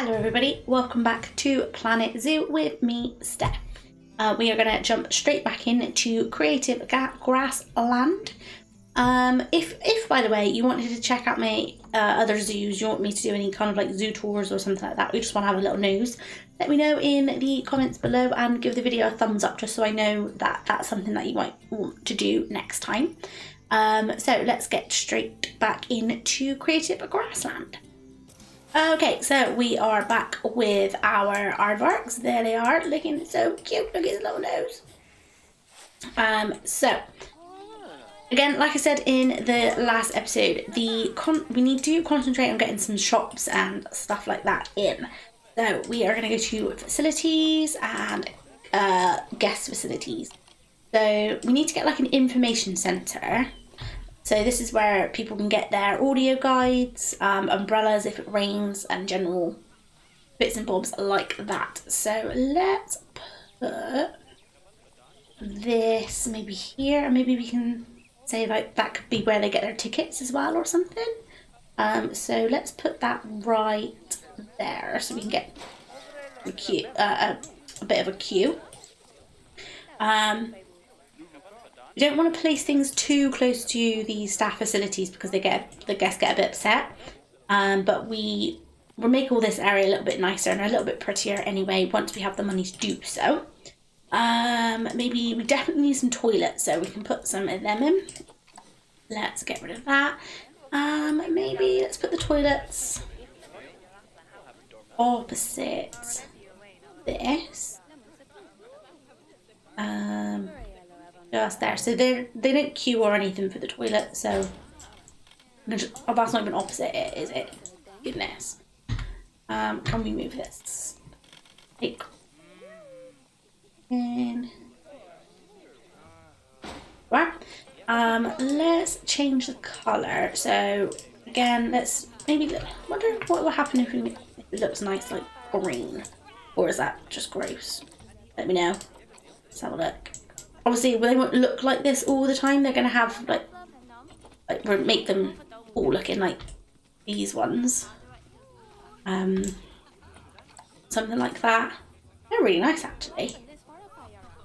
Hello everybody, welcome back to Planet Zoo with me, Steph. We are going to jump straight back into Creative Grassland. If by the way you wanted to check out my other zoos, you want me to do any kind of like zoo tours or something like that, or you just want to have a little nose, let me know in the comments below and give the video a thumbs up just so I know that that's something that you might want to do next time. So let's get straight back into Creative Grassland. Okay, so we are back with our aardvarks. There they are, looking so cute. Look at his little nose. So again, like I said in the last episode, we need to concentrate on getting some shops and stuff like that in. So we are going to go to facilities and guest facilities. So we need to get like an information center. So this is where people can get their audio guides, umbrellas if it rains, and general bits and bobs like that. So let's put this maybe here, and maybe we can say like that could be where they get their tickets as well or something. So let's put that right there so we can get a queue, a bit of a queue. We don't want to place things too close to the staff facilities because the guests get a bit upset. But we'll make all this area a little bit nicer and a little bit prettier anyway once we have the money to do so. Maybe we definitely need some toilets, so we can put some of them in. Let's get rid of that. Maybe let's put the toilets opposite this. Just there, so they don't queue or anything for the toilet, so oh, that's not even opposite it, is it? Goodness. Can we move this? Take in. Right. Let's change the color. So again, let's maybe wonder what will happen if it looks nice like green, or is that just gross? Let me know. Let's have a look. Obviously, they won't look like this all the time. They're going to have, like make them all looking like these ones. Something like that. They're really nice, actually.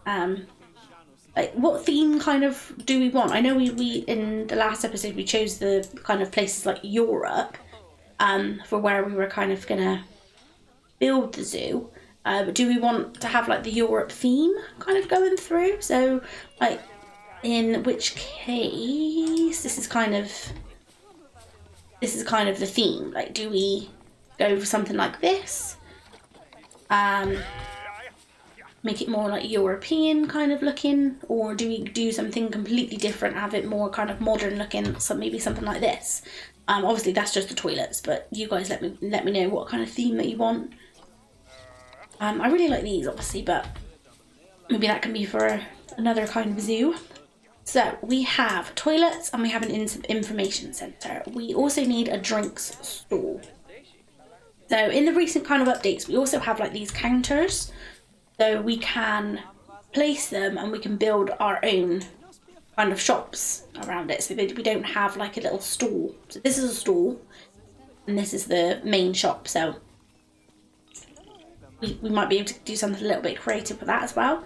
Like, what theme kind of do we want? I know we in the last episode, we chose the kind of places like Europe for where we were kind of going to build the zoo. But do we want to have like the Europe theme kind of going through? So like in which case this is kind of the theme. Like, do we go for something like this? Make it more like European kind of looking, or do we do something completely different, have it more kind of modern looking, so maybe something like this? Obviously that's just the toilets, but you guys let me know what kind of theme that you want. I really like these, obviously, but maybe that can be for another kind of zoo. So we have toilets and we have an information centre. We also need a drinks stall. So in the recent kind of updates, we also have like these counters. So we can place them and we can build our own kind of shops around it. So we don't have like a little stall. So this is a stall and this is the main shop. So we might be able to do something a little bit creative with that as well.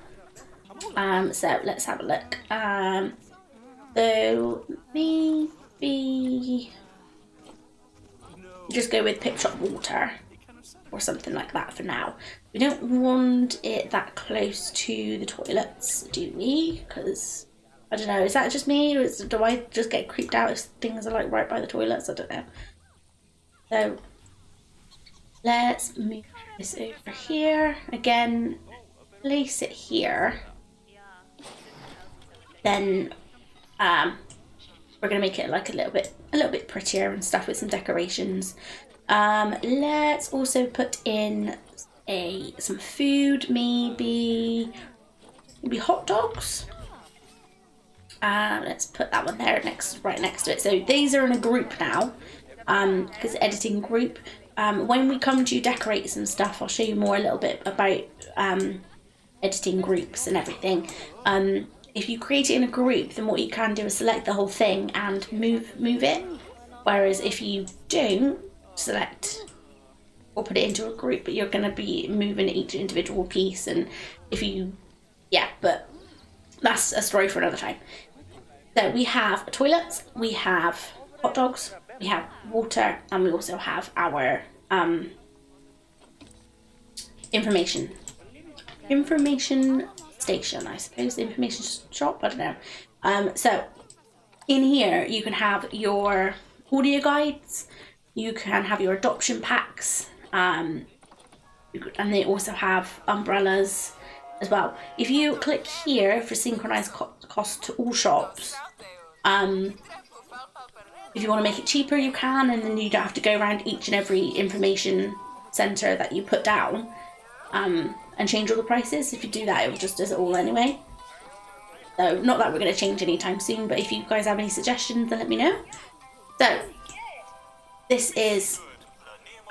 So let's have a look. So maybe just go with Pip Shop Water or something like that for now. We don't want it that close to the toilets, do we? Because I don't know, is that just me, or do I just get creeped out if things are like right by the toilets? I don't know. So let's move this over here. Again, place it here. Then we're gonna make it like a little bit prettier and stuff with some decorations. Let's also put in some food, maybe hot dogs. Let's put that one there right next to it. So these are in a group now, because editing group. When we come to decorate some stuff, I'll show you more a little bit about editing groups and everything. If you create it in a group, then what you can do is select the whole thing and move it. Whereas if you don't select or put it into a group, but you're going to be moving each individual piece. And if you, yeah, but that's a story for another time. So we have toilets, we have hot dogs, we have water, and we also have our information station, I suppose, information shop, I don't know. So in here you can have your audio guides, you can have your adoption packs, and they also have umbrellas as well. If you click here for synchronized cost to all shops, if you want to make it cheaper you can, and then you don't have to go around each and every information center that you put down and change all the prices. If you do that, it just does it all anyway. So not that we're going to change anytime soon, but if you guys have any suggestions, then let me know. So this is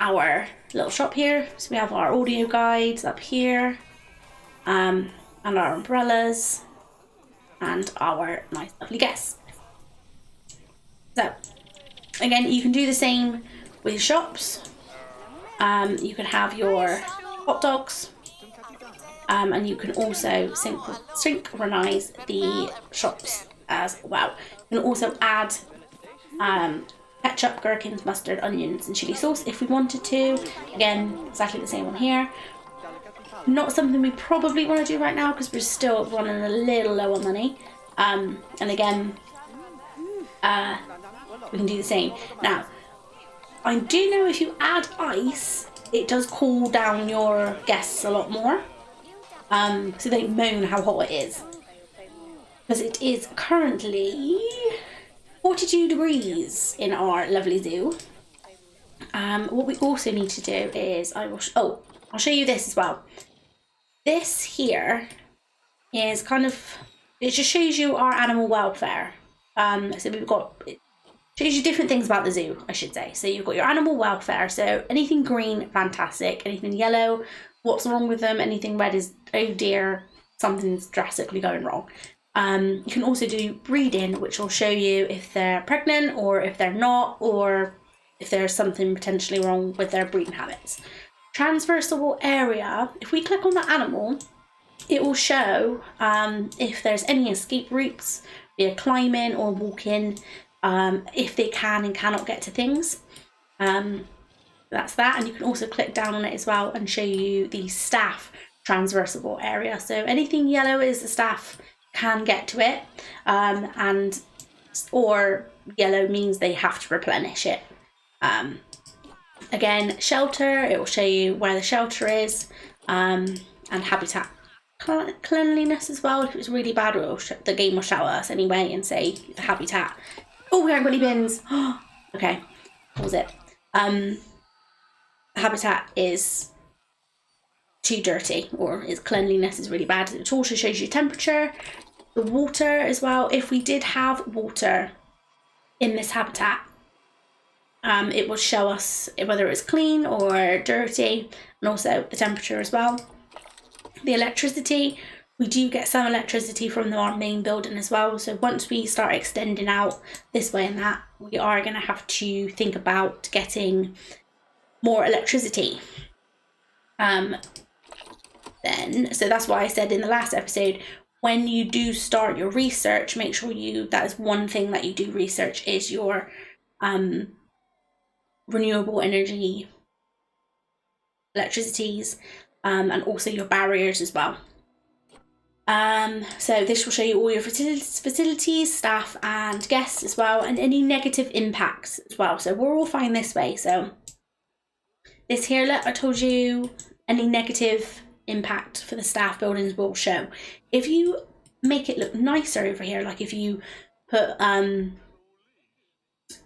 our little shop here. So we have our audio guides up here, and our umbrellas, and our nice lovely guests. So again, you can do the same with shops. You can have your hot dogs, and you can also synchronize the shops as well. You can also add ketchup, gherkins, mustard, onions, and chili sauce if we wanted to. Again, exactly the same one here. Not something we probably want to do right now because we're still running a little low on money. And again, we can do the same. Now, I do know if you add ice, it does cool down your guests a lot more. So they moan how hot it is. Because it is currently 42 degrees in our lovely zoo. What we also need to do is, I'll show you this as well. This here is kind of, it just shows you our animal welfare. So we've got, it shows you different things about the zoo, I should say. So you've got your animal welfare, so anything green, fantastic. Anything yellow, what's wrong with them? Anything red is, oh dear, something's drastically going wrong. You can also do breeding, which will show you if they're pregnant or if they're not, or if there's something potentially wrong with their breeding habits. Transversable area, if we click on the animal, it will show if there's any escape routes, be it climbing or walking, if they can and cannot get to things. That's that, and you can also click down on it as well and show you the staff transversable area. So anything yellow is the staff can get to it, or yellow means they have to replenish it. Again, shelter, it will show you where the shelter is, and habitat cleanliness as well. If it's really bad, the game will shout at us anyway and say the habitat. Oh, we haven't got any bins. Okay, what was it? Habitat is too dirty, or its cleanliness is really bad. It also shows you temperature, the water as well. If we did have water in this habitat, it will show us whether it's clean or dirty, and also the temperature as well. The electricity, we do get some electricity from our main building as well. So once we start extending out this way and that, we are going to have to think about getting more electricity. So that's why I said in the last episode, when you do start your research, make sure that is one thing that you do research is your renewable energy electricities, and also your barriers as well. So this will show you all your facilities, staff and guests as well, and any negative impacts as well. So we're all fine this way. So this here, look, I told you any negative impact for the staff buildings will show. If you make it look nicer over here, like if you put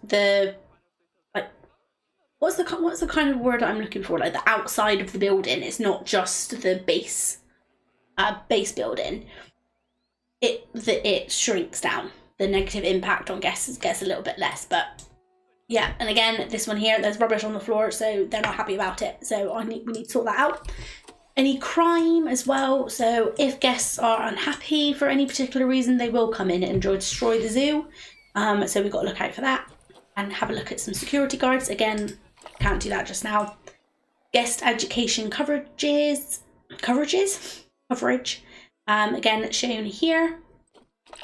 the, like, what's the kind of word I'm looking for, like the outside of the building, it's not just the base building, it shrinks down. The negative impact on guests gets a little bit less. But yeah, and again, this one here, there's rubbish on the floor, so they're not happy about it. So we need to sort that out. Any crime as well. So if guests are unhappy for any particular reason, they will come in and destroy the zoo. So we've got to look out for that and have a look at some security guards. Again, can't do that just now. guest education coverage. Again, shown here.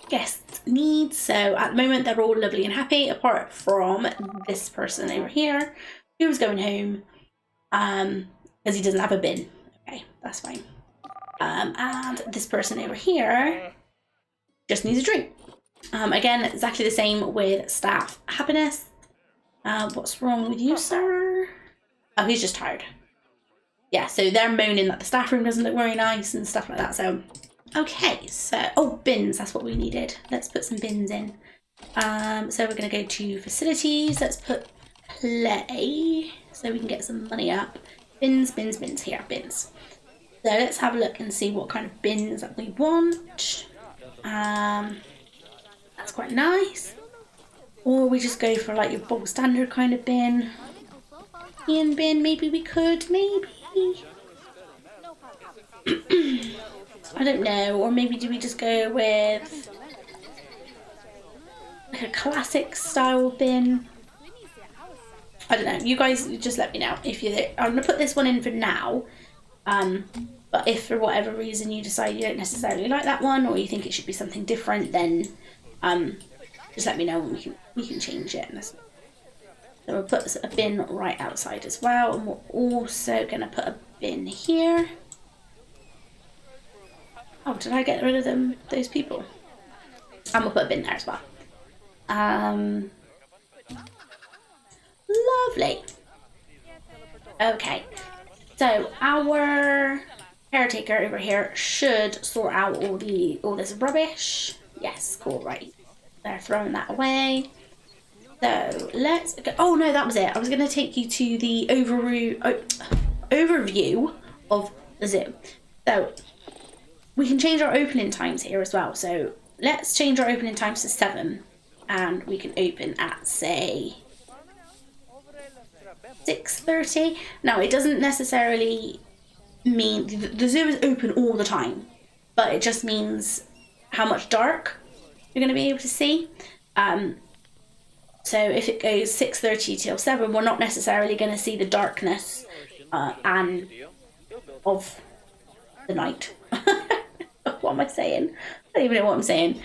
Guest needs. So at the moment, they're all lovely and happy, apart from this person over here who's going home because he doesn't have a bin. Okay, that's fine. And this person over here just needs a drink. Again, exactly the same with staff happiness. What's wrong with you, sir? Oh, he's just tired. Yeah, so they're moaning that the staff room doesn't look very nice and stuff like that. So, okay, so, oh, bins, that's what we needed. Let's put some bins in. So we're going to go to facilities. Let's put play so we can get some money up. Bins here, bins. So let's have a look and see what kind of bins that we want. That's quite nice. Or we just go for like your bog standard kind of bin. Ian bin, maybe we could, maybe. I don't know. Or maybe do we just go with like a classic style bin? I don't know. You guys just let me know if you're there. I'm gonna put this one in for now. But if for whatever reason you decide you don't necessarily like that one, or you think it should be something different, then just let me know and we can change it. So we'll put a bin right outside as well, and we're also gonna put a bin here. Oh, did I get rid of those people? And we'll put a bin there as well. Lovely. Okay, so our caretaker over here should sort out all this rubbish. Yes, cool, right. They're throwing that away. So let's go. Oh no, that was it. I was going to take you to the overview of the zoo. So we can change our opening times here as well. So let's change our opening times to 7, and we can open at, say, 6:30. Now, it doesn't necessarily mean the zoo is open all the time, but it just means how much dark you're going to be able to see. So if it goes 6:30 till 7, we're not necessarily going to see the darkness and of the night. What am I saying? I don't even know what I'm saying.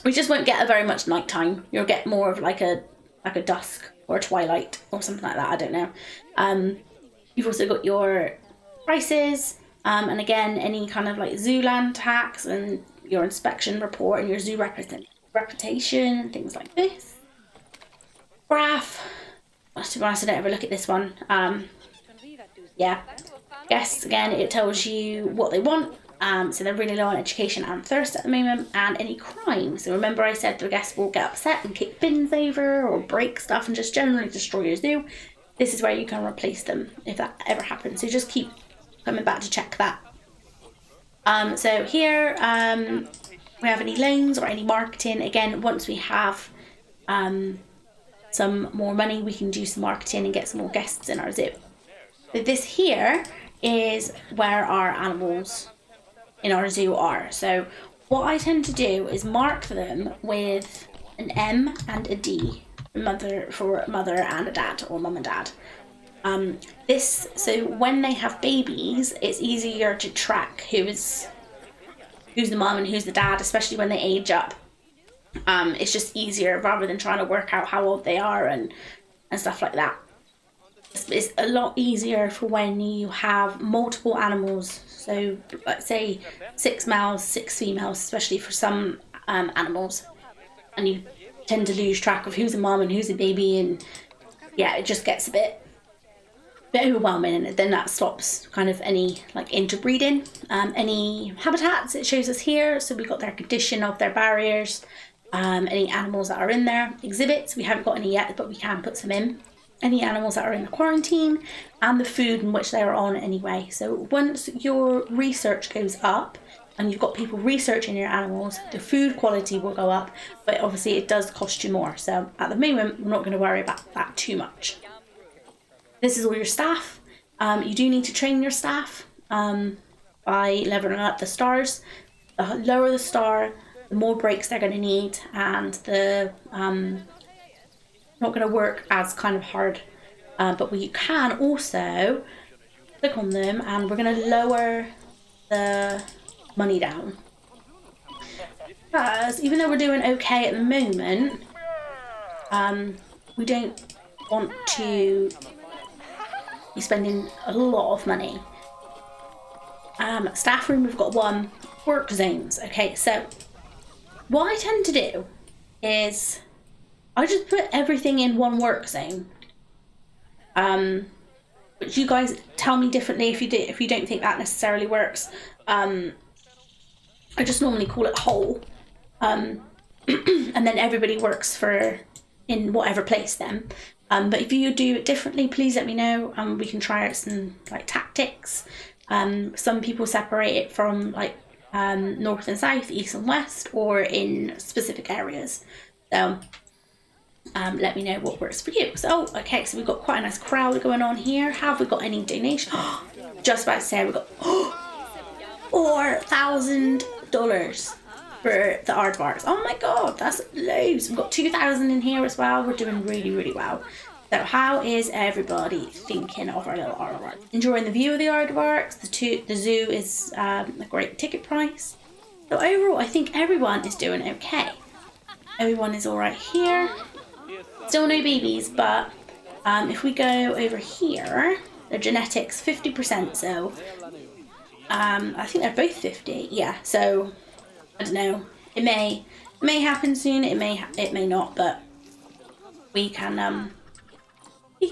We just won't get a very much nighttime. You'll get more of like a dusk or a twilight or something like that. I don't know. You've also got your prices, and again, any kind of like Zooland tax and your inspection report and your zoo reputation and things like this. Graph. To be honest, I don't ever look at this one. Yeah. Guests, again, it tells you what they want. So they're really low on education and thirst at the moment, and any crime. So remember I said the guests will get upset and kick bins over or break stuff and just generally destroy your zoo. This is where you can replace them if that ever happens. So just keep coming back to check that. So here we have any loans or any marketing. Again, once we have some more money, we can do some marketing and get some more guests in our zoo. So this here is where our animals in our zoo are. So what I tend to do is mark them with an M and a D, for mother and a dad, or mum and dad. So when they have babies, it's easier to track who's the mum and who's the dad, especially when they age up. It's just easier rather than trying to work out how old they are and stuff like that. It's a lot easier for when you have multiple animals. So let's say 6 males, 6 females, especially for some animals, and you tend to lose track of who's a mom and who's a baby, and yeah, it just gets a bit overwhelming, and then that stops kind of any like interbreeding. Any habitats it shows us here, so we've got their condition of their barriers, any animals that are in there. Exhibits, we haven't got any yet, but we can put some in. Any animals that are in the quarantine, and the food in which they are on anyway. So once your research goes up and you've got people researching your animals, the food quality will go up, but obviously it does cost you more. So at the moment, we're not going to worry about that too much. This is all your staff. You do need to train your staff by leveling up the stars. The lower the star, the more breaks they're going to need, and the not going to work as kind of hard but we can also click on them, and we're going to lower the money down. Because even though we're doing okay at the moment, we don't want to be spending a lot of money. Staff room, we've got 1. Work zones. Okay, so what I tend to do is I just put everything in 1 work zone. But you guys tell me differently if you don't think that necessarily works. I just normally call it whole, and then everybody works in whatever place then. But if you do it differently, please let me know, and we can try out some like tactics. Some people separate it from like north and south, east and west, or in specific areas. So let me know what works for you. So, okay, so we've got quite a nice crowd going on here. Have we got any donations? Just about to say, we've got $4,000 for the aardvarks. Oh my god, that's loads. We've got 2,000 in here as well. We're doing really, really well. So how is everybody thinking of our little aardvark? Enjoying the view of the aardvarks. The zoo is a great ticket price. So overall, I think everyone is doing okay. Everyone is all right here. Still no babies, but if we go over here, the genetics 50%. So I think they're both 50. Yeah. So I don't know. It may happen soon. It may not. But we can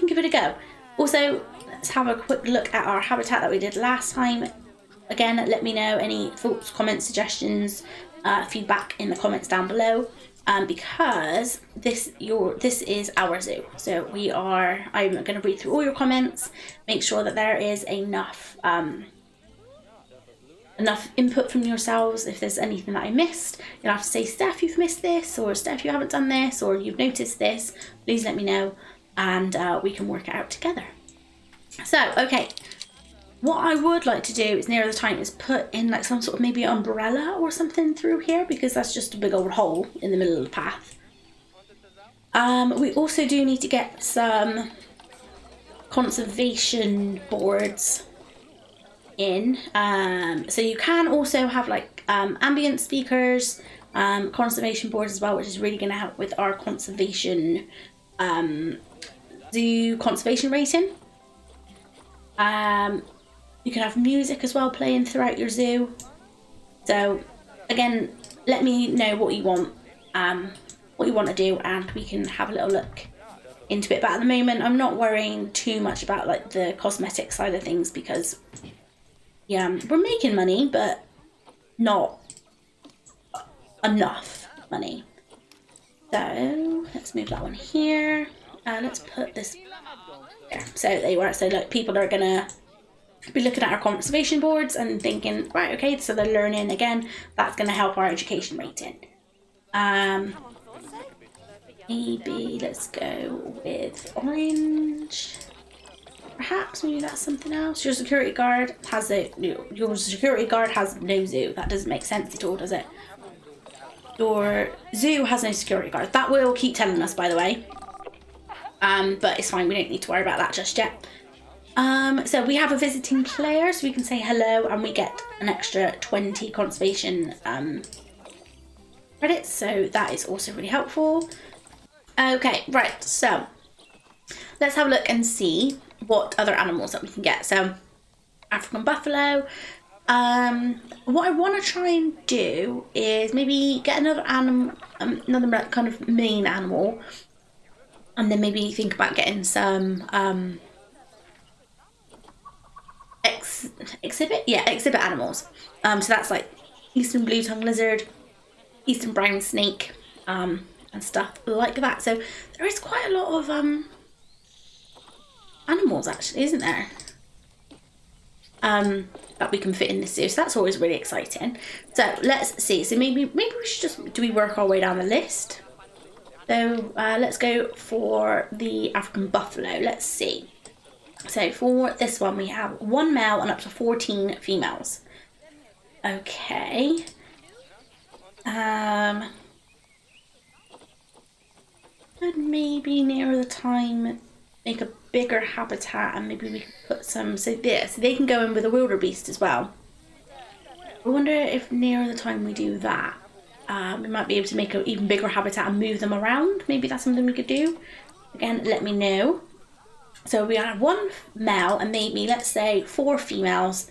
give it a go. Also, let's have a quick look at our habitat that we did last time. Again, let me know any thoughts, comments, suggestions, feedback in the comments down below. Because this is our zoo. So I'm going to read through all your comments, make sure that there is enough input from yourselves. If there's anything that I missed, you'll have to say, Steph, you've missed this, or Steph, you haven't done this, or you've noticed this. Please let me know, and we can work it out together. So, okay. What I would like to do is nearer the time is put in like some sort of maybe umbrella or something through here, because that's just a big old hole in the middle of the path. We also do need to get some conservation boards in. So you can also have like ambient speakers, conservation boards as well, which is really going to help with our conservation zoo conservation rating. You can have music as well playing throughout your zoo. So again, let me know what you want to do, and we can have a little look into it. But at the moment, I'm not worrying too much about like the cosmetic side of things, because yeah, we're making money, but not enough money. So let's move that one here. Let's put this there. So there you are. So like people are gonna be looking at our conservation boards and thinking, right, okay, so they're learning again. That's going to help our education rating. Maybe let's go with orange. Perhaps maybe that's something else. Your security guard has no zoo. That doesn't make sense at all, does it? Your zoo has no security guard. That will keep telling us, by the way. But it's fine. We don't need to worry about that just yet. So we have a visiting player, so we can say hello, and we get an extra 20 conservation credits, so that is also really helpful. Okay, right, so let's have a look and see what other animals that we can get. So African buffalo. What I want to try and do is maybe get another animal, another kind of main animal, and then maybe think about getting some exhibit animals. So that's like eastern blue tongue lizard, eastern brown snake, and stuff like that. So there is quite a lot of animals actually, isn't there? That we can fit in this zoo. So that's always really exciting. So let's see. So maybe we should just, do we work our way down the list? So let's go for the African buffalo. Let's see. So for this one, we have 1 male and up to 14 females. Okay. Could maybe nearer the time make a bigger habitat, and maybe we can put some, so they can go in with a wildebeest as well. I wonder if near the time we do that, we might be able to make an even bigger habitat and move them around. Maybe that's something we could do. Again, let me know. So we have 1 male and maybe, let's say, 4 females.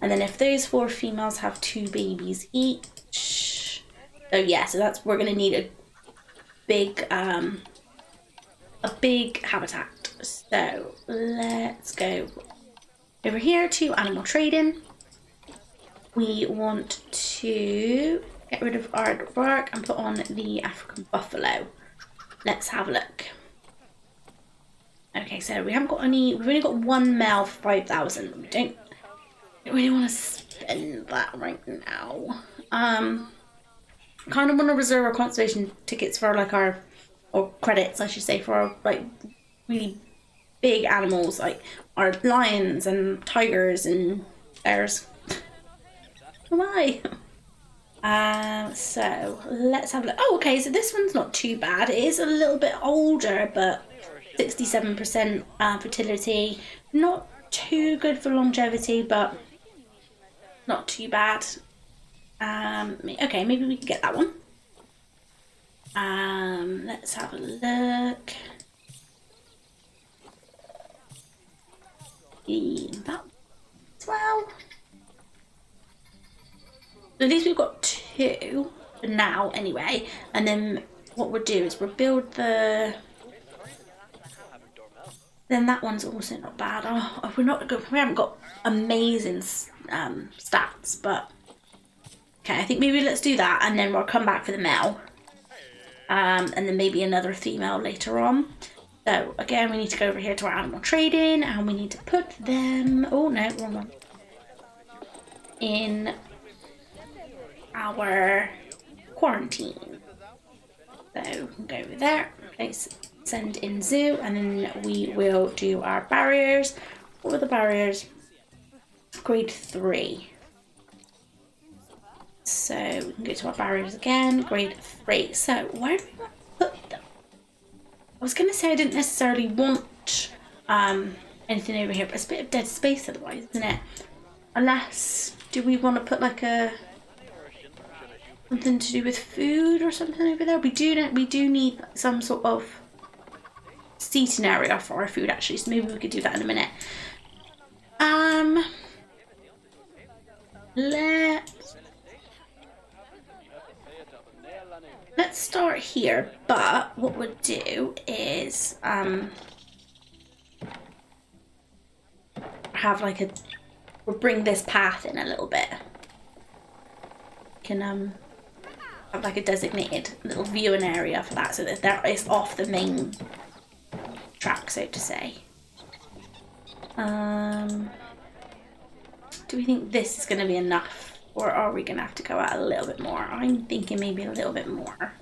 And then if those 4 females have 2 babies each. So yeah, so we're going to need a big habitat. So let's go over here to animal trading. We want to get rid of our bark and put on the African buffalo. Let's have a look. Okay, so we haven't got any, we've only got 1 male for 5,000. We don't really want to spend that right now. Kind of want to reserve our conservation tickets for like or credits, I should say, for our like really big animals, like our lions and tigers and bears. Why? So let's have a look. Oh, okay, so this one's not too bad. It is a little bit older, but 67% fertility. Not too good for longevity, but not too bad. Okay, maybe we can get that one. Let's have a look. That as well. So at least we've got 2 for now anyway, and then what we'll do is we'll build the, then that one's also not bad. Oh, we haven't got amazing stats, but okay, I think maybe let's do that, and then we'll come back for the male, and then maybe another female later on. So again, we need to go over here to our animal trading, and we need to put them, oh no, wrong one, in our quarantine. So we can go over there, place, send in zoo, and then we will do our barriers. What are the barriers? Grade 3. So we can go to our barriers again, grade 3. So where do we want to put them? I was going to say I didn't necessarily want anything over here, but it's a bit of dead space otherwise, isn't it? Unless, do we want to put like something to do with food or something over there? We do need some sort of seating area for our food actually, so maybe we could do that in a minute. Let's start here, but what we'll do is have like we'll bring this path in a little bit. Can have like a designated little viewing area for that, so that it's off the main track, so to say. Do we think this is going to be enough, or are we going to have to go out a little bit more? I'm thinking maybe a little bit more.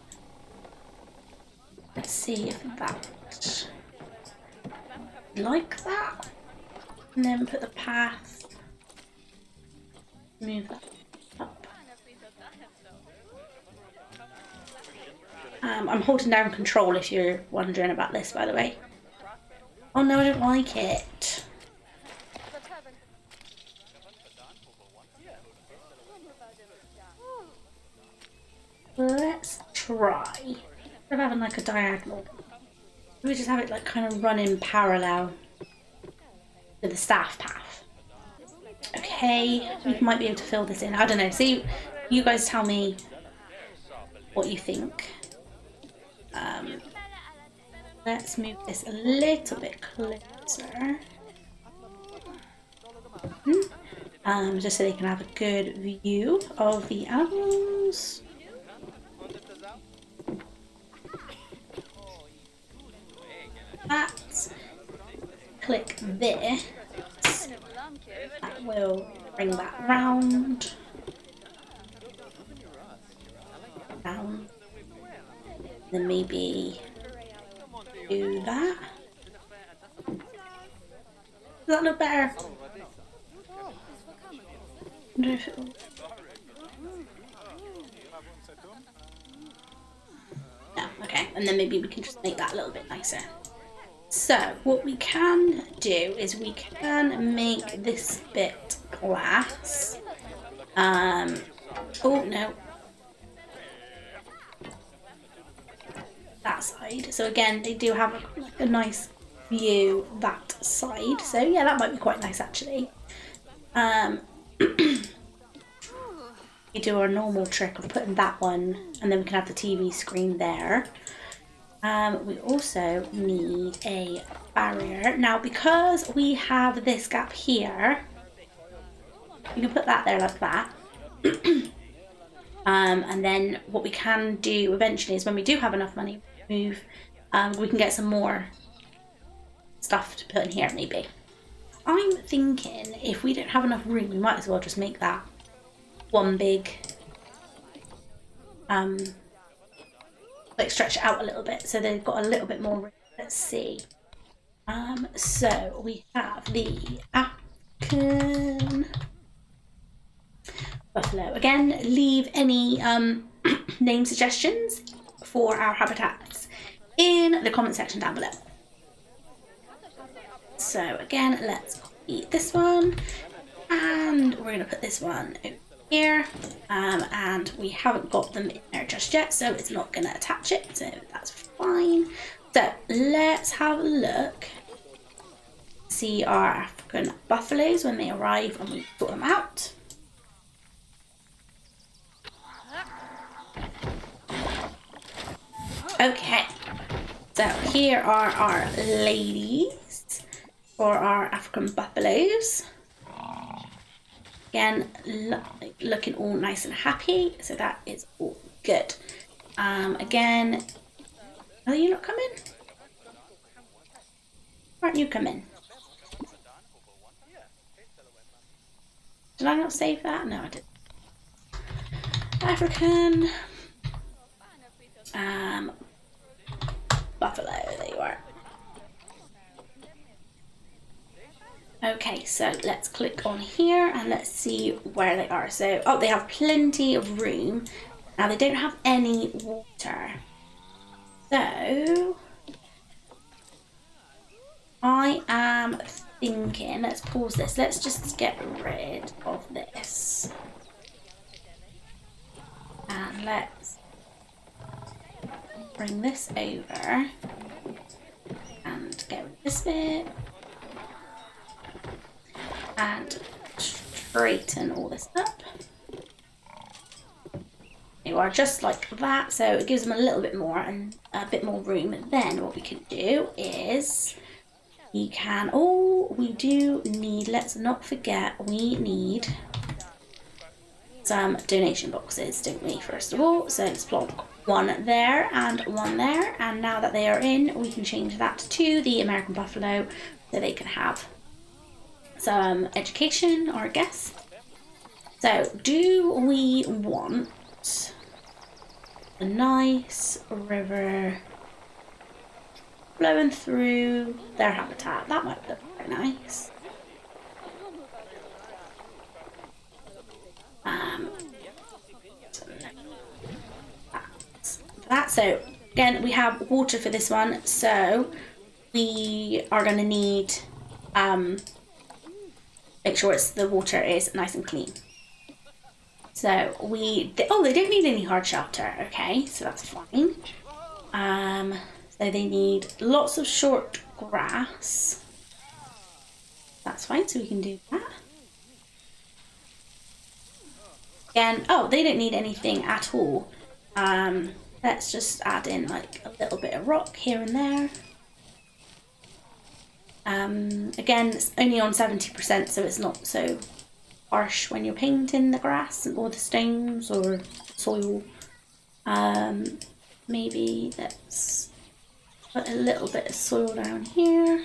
Let's see if that, like that, and then put the path, move that up. I'm holding down control if you're wondering about this, by the way. Oh no, I don't like it. Let's try. Instead of having like a diagonal, we just have it like kind of running parallel to the staff path. Okay, we might be able to fill this in. I don't know. See, you guys tell me what you think. Let's move this a little bit closer. Just so they can have a good view of the animals. That. Click this. That will bring that round. Down. Then maybe do that. Does that look better? No, okay, and then maybe we can just make that a little bit nicer. So what we can do is we can make this bit glass. Oh no. That side. So again, they do have a nice view that side. So yeah, that might be quite nice actually. We do our normal trick of putting that one, and then we can have the TV screen there. We also need a barrier. Now, because we have this gap here, you can put that there like that. And then what we can do eventually is when we do have enough money, we can get some more stuff to put in here maybe. I'm thinking if we don't have enough room, we might as well just make that one big, like stretch it out a little bit so they've got a little bit more room. Let's see. So we have the African buffalo. Again, leave any name suggestions for our habitats in the comment section down below. So again, let's copy this one, and we're gonna put this one over here, and we haven't got them in there just yet, so it's not gonna attach it, so that's fine. So let's have a look, see our African buffaloes when they arrive and we sort them out. Okay, so here are our ladies for our African buffaloes. Again, looking all nice and happy, so that is all good. Again, are you not coming? Why aren't you coming? Did I not save that? No, I didn't. African buffalo, there you are. Okay, so let's click on here and let's see where they are. So, oh, they have plenty of room. Now they don't have any water. So, I am thinking, let's pause this. Let's just get rid of this. And let's bring this over and get rid of this bit. And straighten all this up. You are just like that, so it gives them a little bit more and a bit more room. And then what we can do is we can, oh, we do need, let's not forget, we need some donation boxes, don't we, first of all. So let's plop one there and one there, and now that they are in, we can change that to the American buffalo so they can have some education, or guess. So do we want a nice river flowing through their habitat? That might look very nice. So again, we have water for this one, so we are going to need make sure the water is nice and clean. So they don't need any hard shelter. Okay, so that's fine. So they need lots of short grass. That's fine, so we can do that. Again, oh, they don't need anything at all. Let's just add in like a little bit of rock here and there. Again, it's only on 70%, so it's not so harsh when you're painting the grass or the stones or soil. Maybe let's put a little bit of soil down here.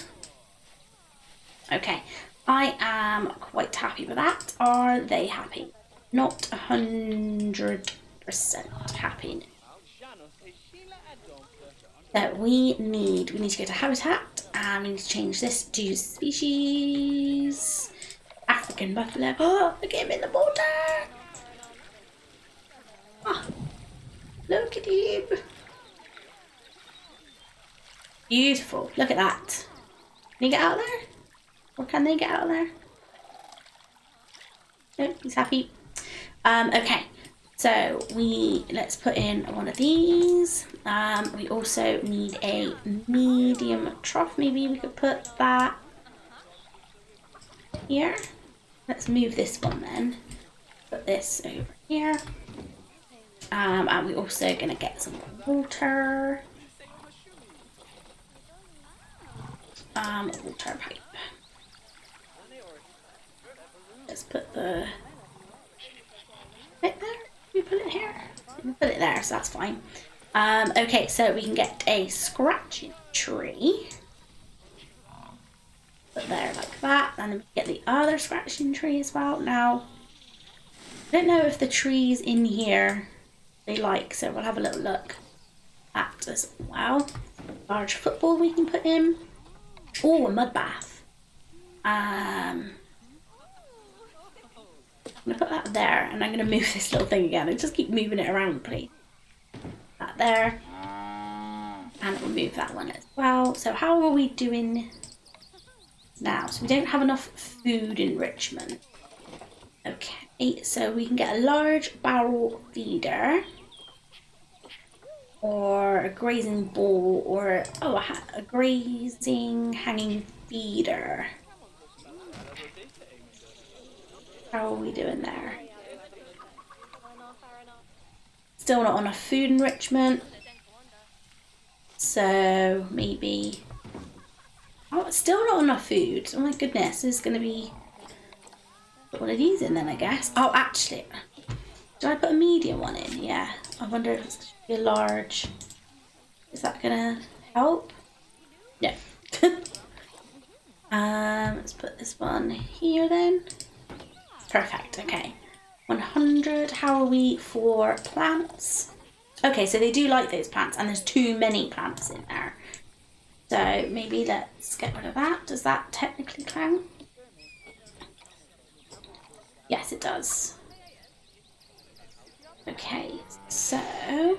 Okay, I am quite happy with that. Are they happy? Not 100% happy. So we need to go to habitat, and we need to change this to species. African buffalo. Oh, look at him in the water. Oh, look at him. Beautiful. Look at that. Can you get out of there? Or can they get out of there? Nope, he's happy. Okay, so let's put in one of these. We also need a medium trough. Maybe we could put that here. Let's move this one then. Put this over here. And we're also gonna get some water. Water pipe. Let's put the bit there. We put it here. We put it there, so that's fine. Okay, so we can get a scratching tree. Put there like that, and then we get the other scratching tree as well. Now, I don't know if the trees in here they like, so we'll have a little look at as well. Large football we can put in. Oh, a mud bath. I'm gonna put that there, and I'm gonna move this little thing again. I just keep moving it around, please. That there, and we'll move that one as well. So how are we doing now? So we don't have enough food enrichment. Okay, so we can get a large barrel feeder, or a grazing bowl, or a grazing hanging feeder. How are we doing there? Still not enough food enrichment. So maybe... Oh, still not enough food. Oh my goodness, this is going to be... Put one of these in then, I guess. Oh, actually, did I put a medium one in? Yeah. I wonder if it's going to be a large. Is that going to help? No. Let's put this one here then. Perfect, okay. 100, how are we for plants? Okay, so they do like those plants, and there's too many plants in there. So maybe let's get rid of that. Does that technically count? Yes, it does. Okay, so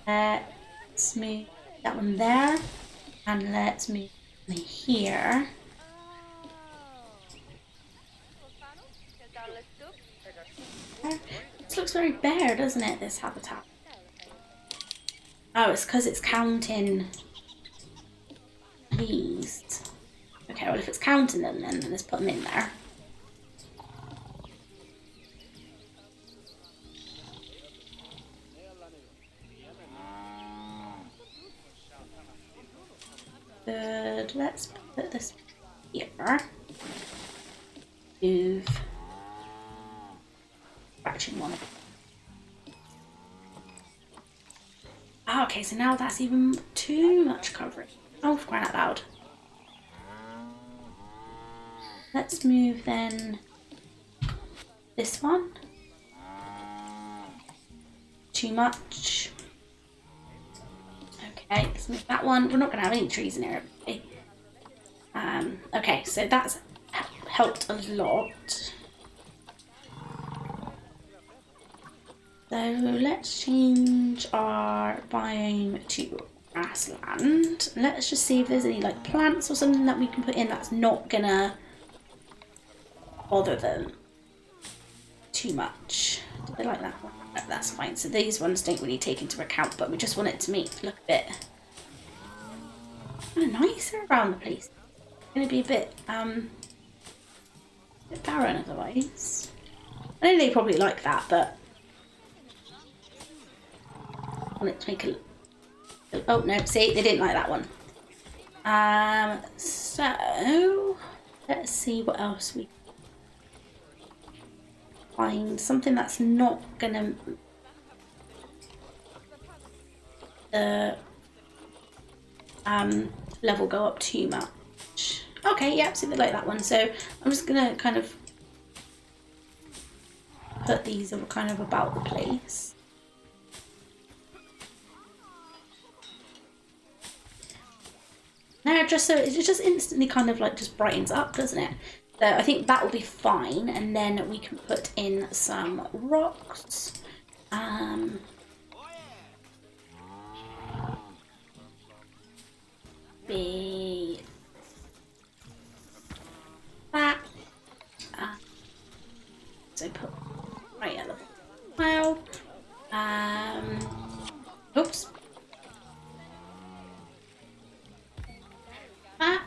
let's move that one there, and let's move here. This looks very bare, doesn't it, this habitat? Oh, it's because it's counting these. Okay, well if it's counting them then let's put them in there. Good, let's put this here. Move. Scratching one. Oh, okay, so now that's even too much coverage. Oh, for crying out loud. Let's move then this one. Too much. Okay, let's move that one. We're not going to have any trees in here. Okay, so that's helped a lot. So let's change our biome to grassland. Let's just see if there's any like plants or something that we can put in that's not gonna bother them too much. Do they like that one? No, that's fine. So these ones don't really take into account, but we just want it to make it look a bit kind of nicer around the place. It's gonna be a bit barren otherwise. I know they probably like that, but I want it to make a... Oh no, see, they didn't like that one. So let's see what else we find. Something that's not gonna level go up too much. Okay, yeah, so they like that one. So I'm just gonna kind of put these kind of about the place. Now, just so it just instantly kind of like just brightens up, doesn't it? So I think that will be fine, and then we can put in some rocks. So put right at the bottom. Oops. That.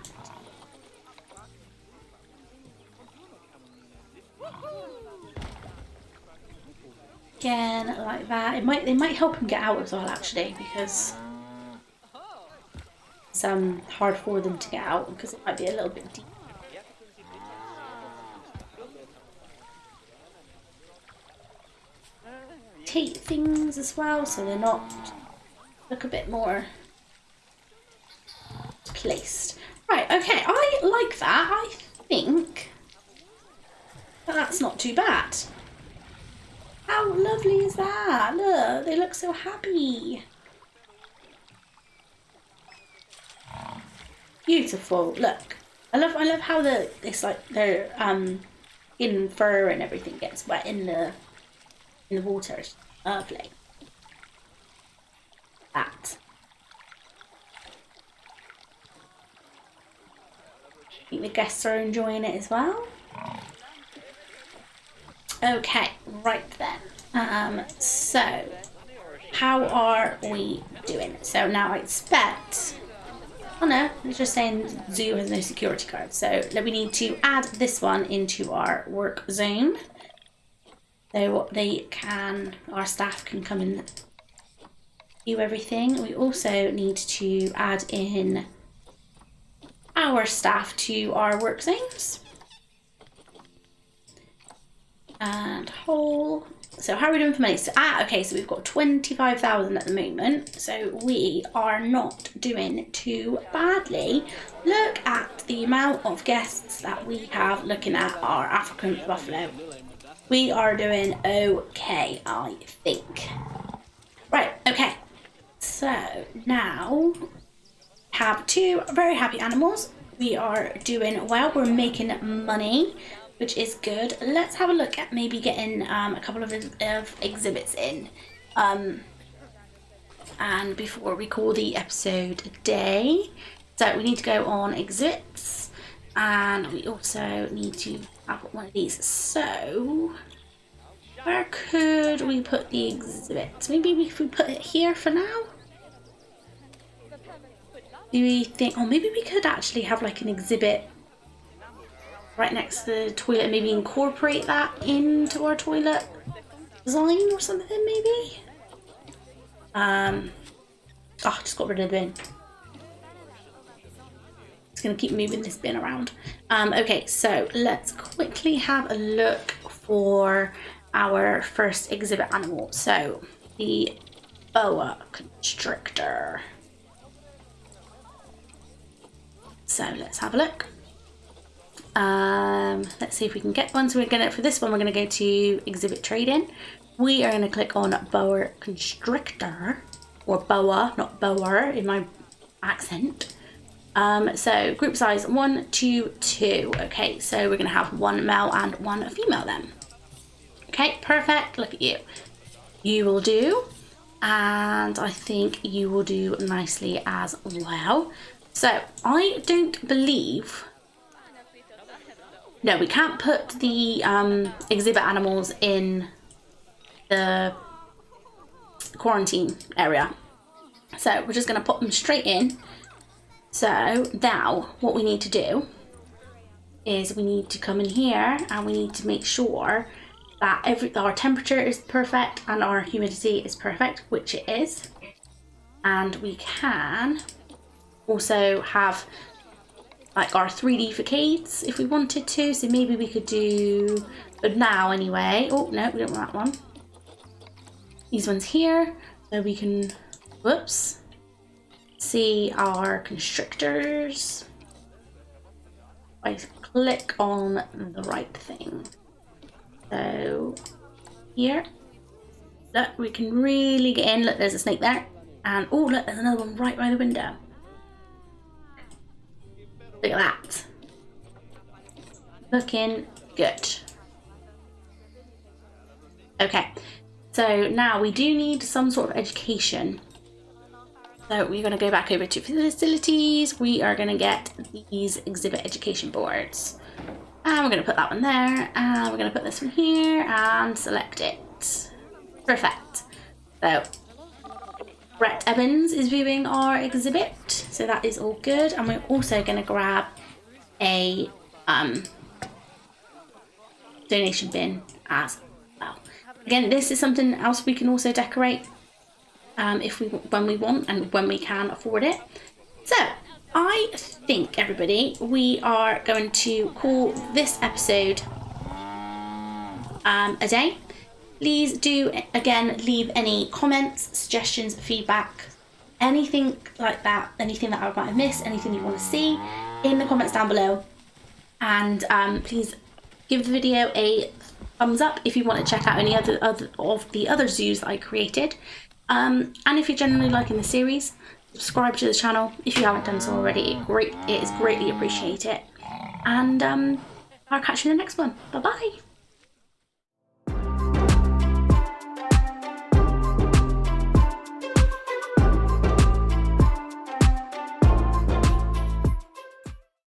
Again, like that. It might help him get out as well, actually, because it's hard for them to get out because it might be a little bit deep. Take things as well, so they're not look a bit more placed. Right, okay, I like that. I think that's not too bad. How lovely is that? Look, they look so happy. Beautiful. Look, I love how it's like their in fur and everything gets wet in the water. It's lovely. That. I think the guests are enjoying it as well. Okay, right then. So how are we doing? So now I expect. Oh no, it's just saying zoo has no security card. So we need to add this one into our work zone. So our staff can come and view everything. We also need to add in our staff to our work zones. And whole. So how are we doing for money? So, okay, so we've got 25,000 at the moment. So we are not doing too badly. Look at the amount of guests that we have looking at our African buffalo. We are doing okay, I think. Right, okay. So now have two very happy animals. We are doing well. We're making money, which is good. Let's have a look at maybe getting a couple of exhibits in. And before we call the episode a day. So we need to go on exhibits. And we also need to have one of these. So where could we put the exhibits? Maybe if we put it here for now? Do we think, oh, maybe we could actually have like an exhibit right next to the toilet and maybe incorporate that into our toilet design or something, maybe? Just got rid of the bin. It's gonna keep moving this bin around. Okay, so let's quickly have a look for our first exhibit animal. So the boa constrictor. So let's have a look. Let's see if we can get one. So we're gonna, for this one, we're gonna go to exhibit trading. We are gonna click on boa constrictor, or boa, not boa in my accent. So group size 1, 2, 2. Okay, so we're gonna have one male and one female then. Okay, perfect. Look at you. You will do, and I think you will do nicely as well. So I don't believe. No, we can't put the exhibit animals in the quarantine area. So we're just going to put them straight in. So now what we need to do is we need to come in here and we need to make sure that our temperature is perfect and our humidity is perfect, which it is. And we can also have like our 3D facades if we wanted to. So maybe we could do, but now anyway. Oh no, we don't want that one. These ones here, so we can, whoops, see our constrictors. I click on the right thing. So here, look, we can really get in. Look, there's a snake there, and oh look, there's another one right by the window. Look at that. Looking good. Okay, so now we do need some sort of education. So we're going to go back over to facilities. We are going to get these exhibit education boards. And we're going to put that one there, and we're going to put this one here and select it. Perfect. So Brett Evans is viewing our exhibit, so that is all good. And we're also going to grab a donation bin as well. Again, this is something else we can also decorate when we want and when we can afford it. So I think, everybody, we are going to call this episode a day. Please do, again, leave any comments, suggestions, feedback, anything like that, anything that I might have missed, anything you want to see in the comments down below. And please give the video a thumbs up if you want to check out any other of the other zoos that I created. And if you're generally liking the series, subscribe to the channel if you haven't done so already. It is greatly appreciated. And I'll catch you in the next one. Bye bye.